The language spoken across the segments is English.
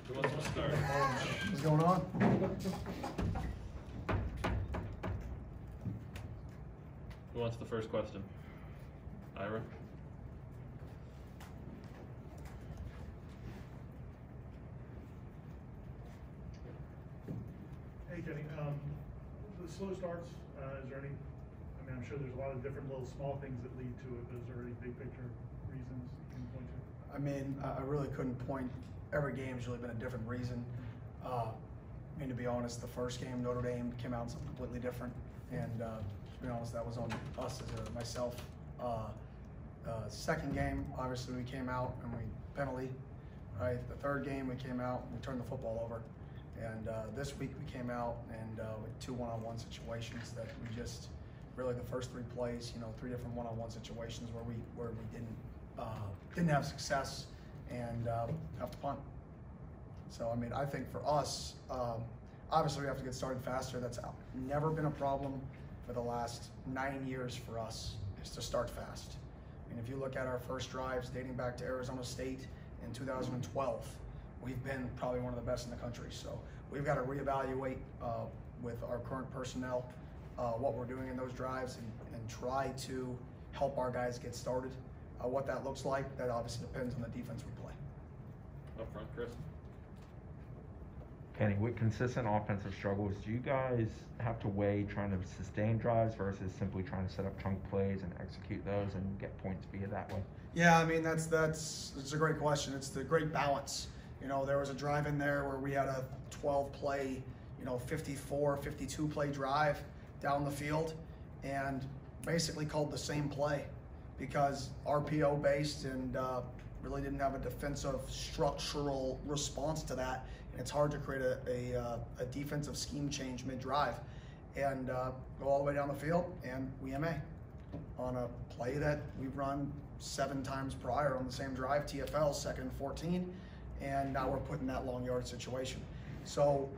Who wants to start? What's going on? Who wants the first question? Ira? Hey Kenny, the slow starts, is there any, I'm sure there's a lot of different little small things that lead to it, but is there any big picture reasons you can point to? I really couldn't point. Every game's really been a different reason. To be honest, the first game, Notre Dame, came out something completely different. And to be honest, that was on us as myself. Second game, obviously we came out and we penalty, right? The third game we came out and we turned the football over. And this week we came out and with two one-on-one situations that we just, really the first three plays, three different one-on-one situations where we didn't have success and have to punt. So I think for us, obviously we have to get started faster. That's never been a problem for the last 9 years for us, is to start fast. If you look at our first drives dating back to Arizona State in 2012, we've been probably one of the best in the country. So we've got to reevaluate with our current personnel what we're doing in those drives and try to help our guys get started. What that looks like, that obviously depends on the defense we play. Up front, Chris. Kenny, with consistent offensive struggles, do you guys have to weigh trying to sustain drives versus simply trying to set up chunk plays and execute those and get points via that way? Yeah, it's a great question. It's the great balance. There was a drive in there where we had a 12-play, 54, 52-play drive down the field and basically called the same play because RPO based and really didn't have a defensive structural response to that. And it's hard to create a defensive scheme change mid-drive and go all the way down the field and we MA on a play that we've run 7 times prior on the same drive, TFL, 2nd and 14, and now we're put in that long yard situation. So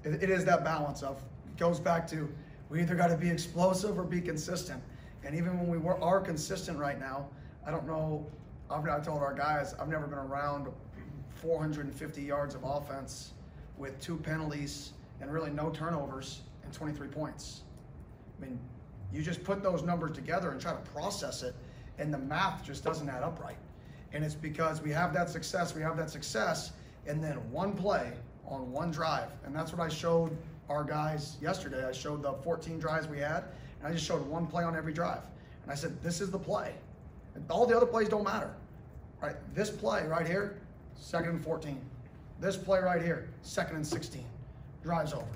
it is that balance of, it goes back to, we either got to be explosive or be consistent. And even when we are consistent right now, I don't know, I told our guys, I've never been around 450 yards of offense with 2 penalties and really no turnovers and 23 points. You just put those numbers together and try to process it, and the math just doesn't add up right. And it's because we have that success, and then one play on one drive. And that's what I showed our guys yesterday. I showed the 14 drives we had, and I just showed one play on every drive. And I said, this is the play. And all the other plays don't matter. Right? This play right here, 2nd and 14. This play right here, 2nd and 16. Drive's over.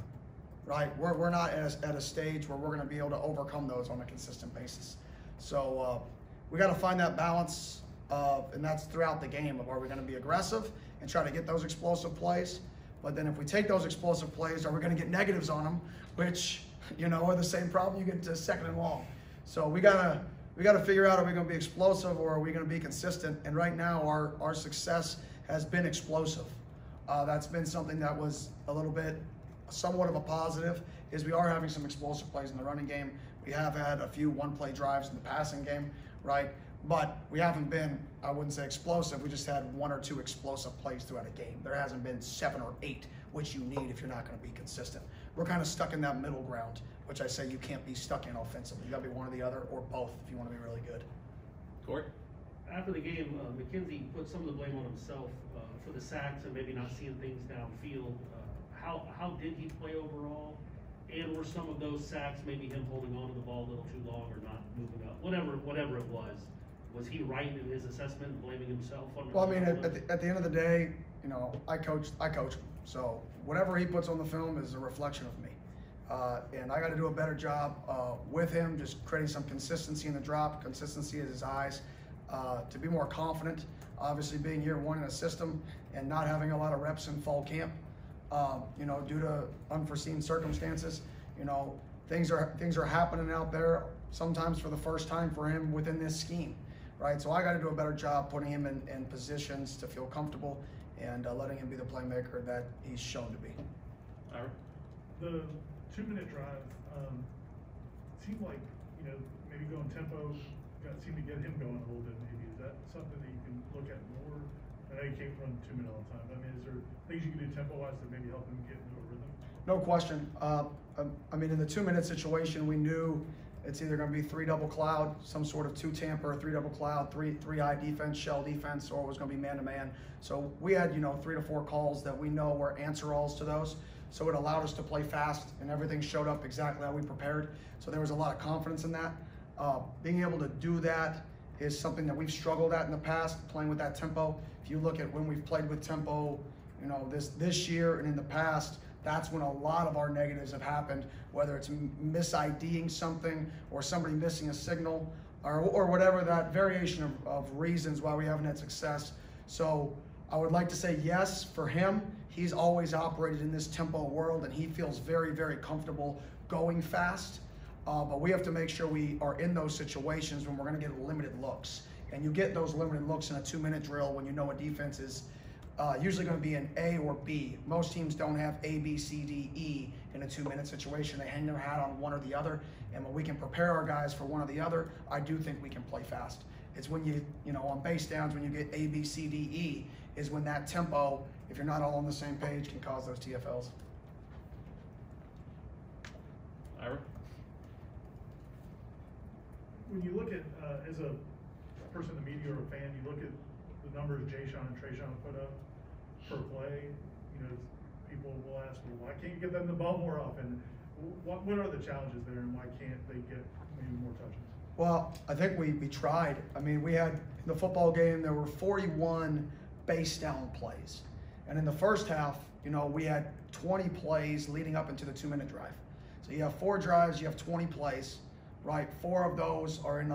Right? We're not at a stage where we're going to be able to overcome those on a consistent basis. So we got to find that balance, and that's throughout the game, of are we going to be aggressive and try to get those explosive plays. But then if we take those explosive plays, are we going to get negatives on them, which, are the same problem you get to 2nd and long. So we got to figure out, are we going to be explosive or are we going to be consistent? And right now our success has been explosive. That's been something that was a little bit, somewhat of a positive, is we are having some explosive plays in the running game. We have had a few one-play drives in the passing game, right? But we haven't been, I wouldn't say explosive, we just had 1 or 2 explosive plays throughout a game. There hasn't been 7 or 8, which you need if you're not going to be consistent. We're kind of stuck in that middle ground, which I say you can't be stuck in offensively. You got to be one or the other, or both, if you want to be really good. Court? After the game, McKenzie put some of the blame on himself for the sacks and maybe not seeing things downfield. How did he play overall? And were some of those sacks maybe him holding on to the ball a little too long or not moving up? Whatever it was. Was he right in his assessment and blaming himself on? Well, at the end of the day, I coach him. So whatever he puts on the film is a reflection of me. And I got to do a better job with him, just creating some consistency in the drop, consistency in his eyes, to be more confident. Obviously, being year 1 in a system and not having a lot of reps in fall camp, due to unforeseen circumstances, things are happening out there sometimes for the first time for him within this scheme, right? So I got to do a better job putting him in positions to feel comfortable and letting him be the playmaker that he's shown to be. Ira? The 2-minute drive seemed like, maybe going tempo, seemed to get him going a little bit maybe. Is that something that you can look at more? I know you can't run 2 minute all the time. Is there things you can do tempo-wise to maybe help them get into a rhythm? No question. I mean, in the 2-minute situation, we knew it's either going to be 3 double cloud, some sort of 2 tamper, 3 double cloud, 3 eye defense, shell defense, or it was going to be man-to-man. So we had, 3 to 4 calls that we know were answer-alls to those. So it allowed us to play fast, and everything showed up exactly how we prepared. So there was a lot of confidence in that. Being able to do that is something that we've struggled at in the past, playing with that tempo. If you look at when we've played with tempo, this year and in the past, that's when a lot of our negatives have happened, whether it's mis-IDing something or somebody missing a signal or whatever that variation of reasons why we haven't had success. So I would like to say yes for him. He's always operated in this tempo world and he feels very, very comfortable going fast. But we have to make sure we are in those situations when we're going to get limited looks. And you get those limited looks in a 2-minute drill when you know a defense is usually going to be an A or B. Most teams don't have A, B, C, D, E in a 2-minute situation. They hang their hat on one or the other. And when we can prepare our guys for one or the other, I do think we can play fast. It's when on base downs, when you get A, B, C, D, E, is when that tempo, if you're not all on the same page, can cause those TFLs. Ira? When you look at, as a person in the media or a fan, you look at the numbers Jay-Sean and Trey-Sean put up per play, people will ask, well, why can't you get them the ball more often? What are the challenges there and why can't they get maybe more touches? Well, I think we tried. I mean, we had, in the football game, there were 41 base down plays. And in the first half, we had 20 plays leading up into the 2-minute drive. So you have 4 drives, you have 20 plays, right? 4 of those are in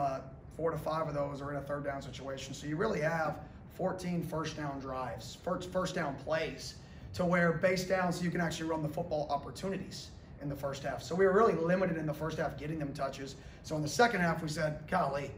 4 to 5 of those are in a 3rd down situation. So you really have 14 first down drives, first down plays to where base down so you can actually run the football opportunities in the first half. So we were really limited in the first half getting them touches. So in the second half we said, golly,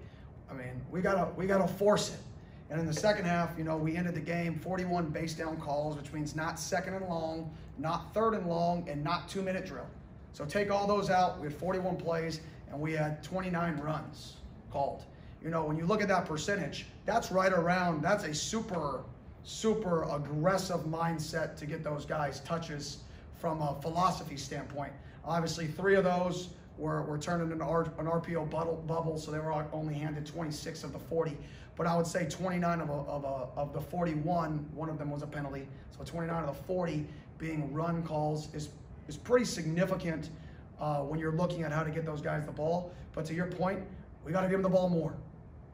I mean, we gotta force it. And in the second half, we ended the game 41 base down calls, which means not 2nd and long, not 3rd and long, and not 2-minute drill. So take all those out, we had 41 plays, and we had 29 runs called. When you look at that percentage, that's right around, that's a super, super aggressive mindset to get those guys touches from a philosophy standpoint. Obviously, 3 of those were turned into an RPO bubble, so they were only handed 26 of the 40. But I would say 29 of the 41, one of them was a penalty. So 29 of the 40 being run calls is pretty significant when you're looking at how to get those guys the ball. But to your point, we got to give them the ball more.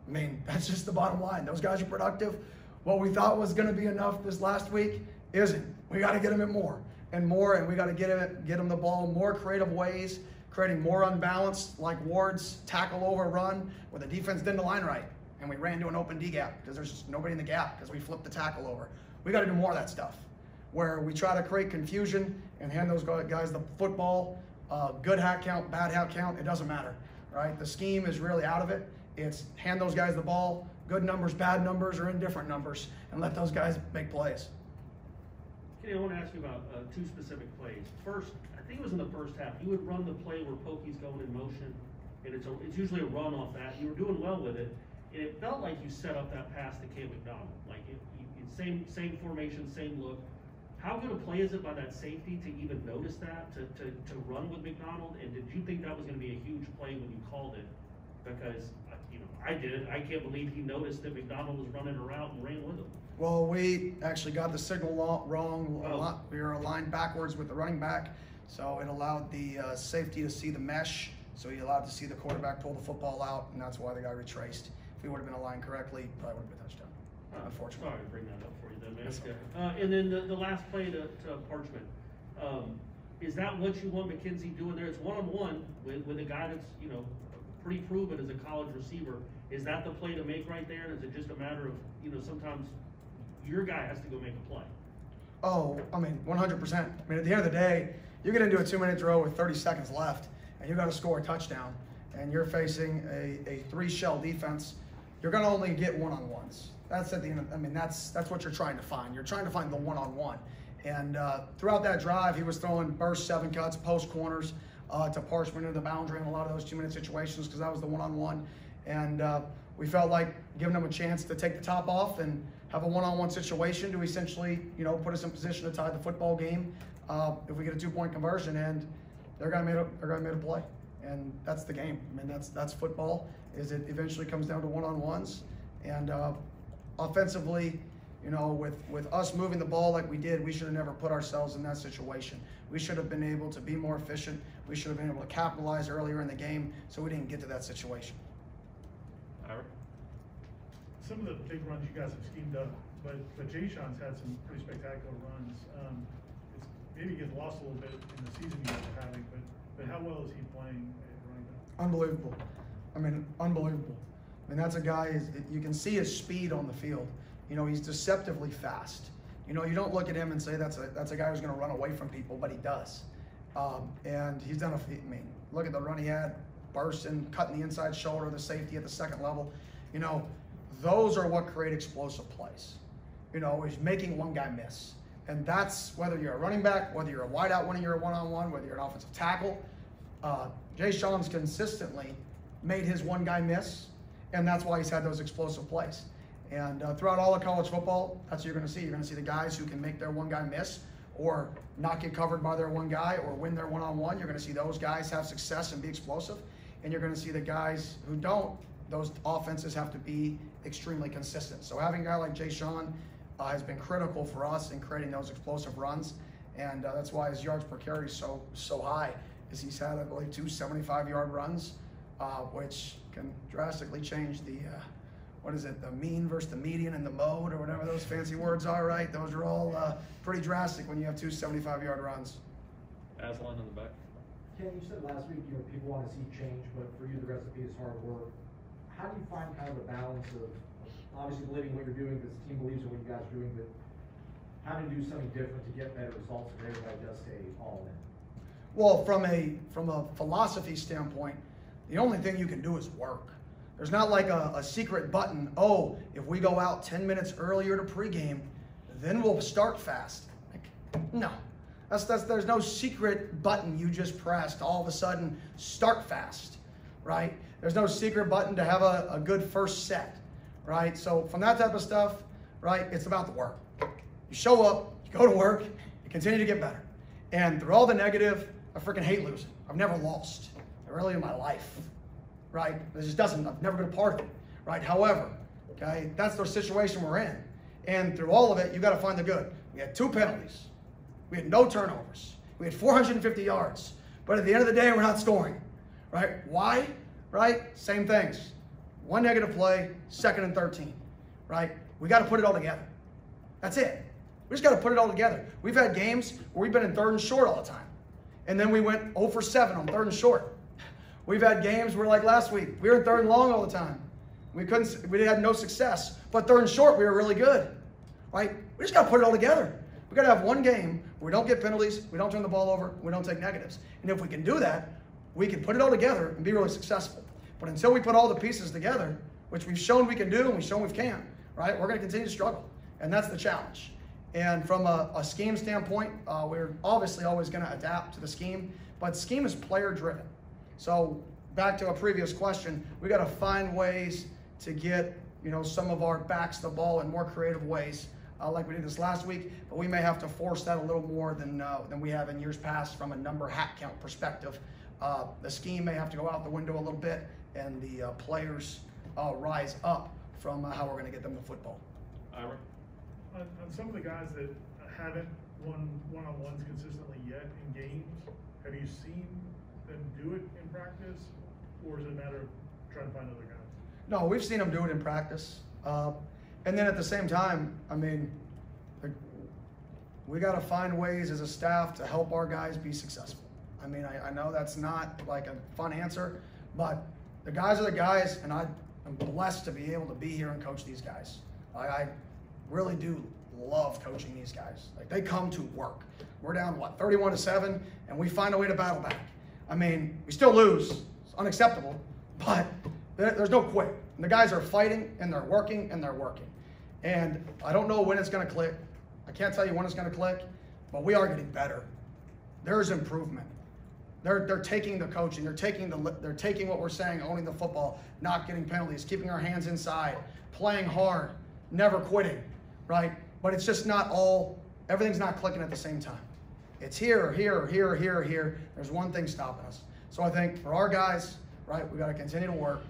I mean, that's just the bottom line. Those guys are productive. What we thought was going to be enough this last week isn't. We got to get them it more, and we got to get them the ball more creative ways, creating more unbalanced, like Ward's tackle over run, where the defense didn't align right, and we ran to an open D gap because there's just nobody in the gap because we flipped the tackle over. We got to do more of that stuff, where we try to create confusion and hand those guys the football. Good hat count, bad hat count, it doesn't matter, right? The scheme is really out of it. It's hand those guys the ball, good numbers, bad numbers, or indifferent numbers, and let those guys make plays. Kenny, I want to ask you about 2 specific plays. First, I think it was in the first half. You would run the play where Pokey's going in motion, and it's usually a run off that. You were doing well with it, and it felt like you set up that pass to Cam McDonald. Like same formation, same look. How good a play is it by that safety to even notice that, to run with McDonald? And did you think that was going to be a huge play when you called it? Because, I did. I can't believe he noticed that McDonald was running a route and ran with him. Well, we actually got the signal wrong. Oh. We were aligned backwards with the running back, so it allowed the safety to see the mesh, so he allowed to see the quarterback pull the football out, and that's why the guy retraced. If we would have been aligned correctly, probably would have been a touchdown. Unfortunately. Sorry to bring that up for you then, man. That's okay. And then the last play to Parchment. Is that what you want McKenzie doing there? It's one-on-one with a guy that's, pretty proven as a college receiver. Is that the play to make right there? And is it just a matter of, sometimes your guy has to go make a play? Oh, I mean, 100%. I mean, at the end of the day, you get into a 2-minute drill with 30 seconds left, and you got to score a touchdown, and you're facing a 3-shell defense. You're going to only get one-on-ones. That's at the end of, I mean, that's what you're trying to find. You're trying to find the one-on-one. And throughout that drive, he was throwing burst 7 cuts, post corners to Parchment into the boundary in a lot of those 2-minute situations because that was the one-on-one. And we felt like giving him a chance to take the top off and have a one-on-one situation to essentially, put us in position to tie the football game if we get a 2-point conversion, and their guy made a play, and that's the game. I mean, that's football. Is it eventually comes down to one-on-ones, and offensively, with us moving the ball like we did, we should have never put ourselves in that situation. We should have been able to be more efficient. We should have been able to capitalize earlier in the game, so we didn't get to that situation. Ira? Some of the big runs you guys have schemed up, but Jay Sean's had some pretty spectacular runs. Maybe gets lost a little bit in the season you guys are having, but how well is he playing at running back? Unbelievable. I mean, unbelievable. I mean, that's a guy, you can see his speed on the field. He's deceptively fast. You don't look at him and say that's a guy who's going to run away from people, but he does. And he's done look at the run he had, bursting, cutting the inside shoulder, the safety at the second level. Those are what create explosive plays. He's making one guy miss. And that's whether you're a running back, whether you're a wideout when you're a one-on-one, whether you're an offensive tackle. Jay Sean's consistently made his one guy miss, and that's why he's had those explosive plays. And throughout all of college football, that's what you're going to see. You're going to see the guys who can make their one guy miss or not get covered by their one guy or win their one-on-one. You're going to see those guys have success and be explosive. And you're going to see the guys who don't, those offenses have to be extremely consistent. So having a guy like Jay Sean has been critical for us in creating those explosive runs. And that's why his yards per carry is so high, is he's had, I believe, 2 75-yard runs, which can drastically change the the mean versus the median and the mode, or whatever those fancy words are, right? Those are all pretty drastic when you have 2 75-yard runs. Aslan in the back. Ken, you said last week, people want to see change, but for you, the recipe is hard work. How do you find kind of a balance of obviously believing what you're doing, because the team believes in what you guys are doing, but how to do something different to get better results if everybody does stay all in? Well, from a philosophy standpoint, the only thing you can do is work. There's not like a secret button. Oh, if we go out 10 minutes earlier to pregame, then we'll start fast. No, there's no secret button you just pressed. All of a sudden, start fast, right? There's no secret button to have a good first set, right? So from that type of stuff, right, it's about the work. You show up, you go to work, you continue to get better. And through all the negative, I freaking hate losing. I've never lost, really, in my life, right? I've never been a part of it, right? However, okay, that's the situation we're in. And through all of it, you got to find the good. We had 2 penalties. We had no turnovers. We had 450 yards. But at the end of the day, we're not scoring, right? Why? Right? Same things. 1 negative play, 2nd and 13, right? We got to put it all together. That's it. We just got to put it all together. We've had games where we've been in 3rd and short all the time. And then we went 0 for 7 on 3rd and short. We've had games where, like last week, we were in 3rd and long all the time. We had no success. But 3rd and short, we were really good, right? We just got to put it all together. We got to have one game where we don't get penalties, we don't turn the ball over, we don't take negatives. And if we can do that, we can put it all together and be really successful. But until we put all the pieces together, which we've shown we can do and we've shown we can, right, we're going to continue to struggle. And that's the challenge. And from a scheme standpoint, we're obviously always going to adapt to the scheme, but scheme is player-driven. So back to a previous question, we got to find ways to get some of our backs the ball in more creative ways, like we did this last week. But we may have to force that a little more than we have in years past from a number hat count perspective. The scheme may have to go out the window a little bit, and the players rise up from how we're going to get them the football. Ira? On some of the guys that haven't won one-on-ones consistently yet in games, have you seen them do it in practice, or is it a matter of trying to find other guys? No, we've seen them do it in practice. And then at the same time, I mean, we got to find ways as a staff to help our guys be successful. I mean, I know that's not like a fun answer, but the guys are the guys, and I'm blessed to be able to be here and coach these guys. I really do love coaching these guys. Like, they come to work. We're down, 31-7, and we find a way to battle back. I mean, we still lose. It's unacceptable, but there's no quit. And the guys are fighting, and they're working, and they're working. And I don't know when it's going to click. I can't tell you when it's going to click, but we are getting better. There's improvement. They're taking the coaching. They're taking what we're saying, owning the football, not getting penalties, keeping our hands inside, playing hard, never quitting. right? But it's just not all, everything's not clicking at the same time. It's here. There's one thing stopping us. So I think for our guys, right, we got to continue to work.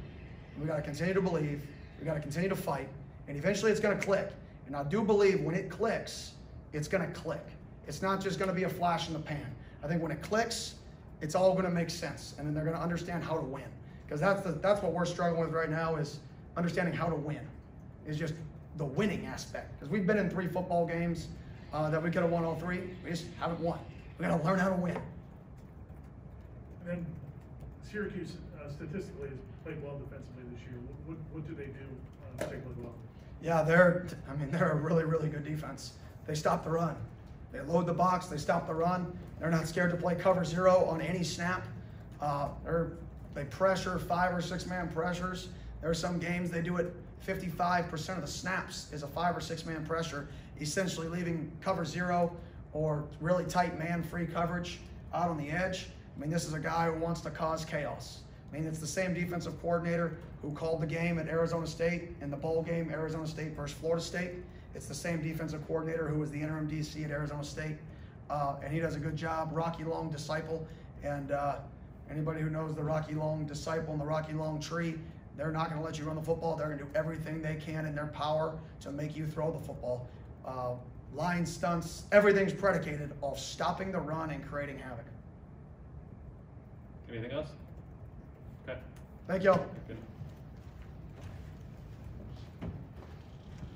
We got to continue to believe. We got to continue to fight. And eventually it's going to click. And I do believe when it clicks, it's going to click. It's not just going to be a flash in the pan. I think when it clicks, it's all going to make sense. And then they're going to understand how to win. Because that's what we're struggling with right now, is understanding how to win. Is just the winning aspect. Because we've been in 3 football games that we could have won all 3. We just haven't won. We got to learn how to win. And then Syracuse statistically has played well defensively this year. What do they do particularly well? Yeah, they're a really, really good defense. They stop the run. They load the box. They stop the run. They're not scared to play cover 0 on any snap. They pressure 5 or 6 man pressures. There are some games they do it 55% of the snaps is a 5 or 6 man pressure, essentially leaving cover 0 or really tight man-free coverage out on the edge. I mean, this is a guy who wants to cause chaos. I mean, it's the same defensive coordinator who called the game at Arizona State in the bowl game, Arizona State versus Florida State. It's the same defensive coordinator who was the interim DC at Arizona State, and he does a good job. Rocky Long disciple, and anybody who knows the Rocky Long disciple and the Rocky Long tree, they're not going to let you run the football. They're going to do everything they can in their power to make you throw the football. Line stunts, everything's predicated off stopping the run and creating havoc. Anything else? Okay. Thank y'all. Good.